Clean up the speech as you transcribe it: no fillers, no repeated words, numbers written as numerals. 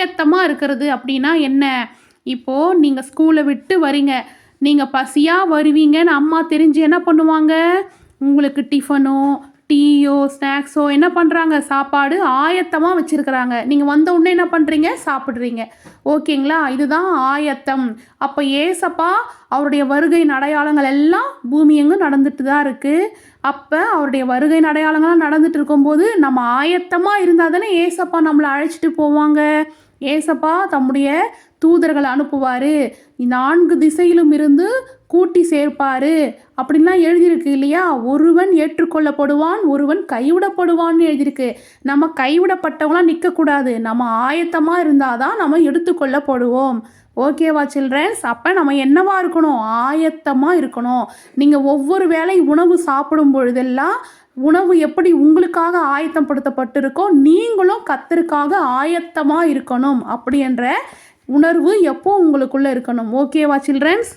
ஆயத்தமாக இருக்கிறது அப்படின்னா என்ன? இப்போது நீங்கள் ஸ்கூலை விட்டு வரீங்க, நீங்கள் பசியாக வருவீங்கன்னு அம்மா தெரிஞ்சு என்ன பண்ணுவாங்க, உங்களுக்கு டிஃபனோ டீயோ ஸ்நாக்ஸோ என்ன பண்ணுறாங்க, சாப்பாடு ஆயத்தமாக வச்சுருக்கிறாங்க. நீங்கள் வந்த உடனே என்ன பண்ணுறீங்க, சாப்பிட்றீங்க. ஓகேங்களா? இதுதான் ஆயத்தம். அப்போ ஏசப்பா அவருடைய வருகையின் அடையாளங்கள் எல்லாம் பூமி எங்கும் நடந்துட்டு தான் இருக்குது. அப்போ அவருடைய வருகையின் அடையாளங்கள்லாம் நடந்துட்டு இருக்கும்போது நம்ம ஆயத்தமாக இருந்தால் தானே ஏசப்பா நம்மளை அழைச்சிட்டு போவாங்க. ஏசப்பா தம்முடைய தூதர்களை அனுப்புவார், 4 திசையிலும் இருந்து கூட்டி சேர்ப்பார் அப்படின்லாம் எழுதியிருக்கு இல்லையா? ஒருவன் ஏற்றுக்கொள்ளப்படுவான், ஒருவன் கைவிடப்படுவான்னு எழுதியிருக்கு. நம்ம கைவிடப்பட்டவங்களாம் நிற்கக்கூடாது, நம்ம ஆயத்தமாக இருந்தால் தான் நம்ம எடுத்துக்கொள்ளப்படுவோம். ஓகேவா சில்ட்ரன்ஸ்? அப்போ நம்ம என்னவா இருக்கணும், ஆயத்தமாக இருக்கணும். நீங்கள் ஒவ்வொரு வேளை உணவு சாப்பிடும் பொழுதெல்லாம் உணவு எப்படி உங்களுக்காக ஆயத்தப்படுத்தப்பட்டிருக்கோ நீங்களும் கர்த்தருக்காக ஆயத்தமாக இருக்கணும் அப்படி என்ற உணர்வு எப்போ உங்களுக்குள்ளே இருக்கணும். ஓகேவா சில்ட்ரன்ஸ்?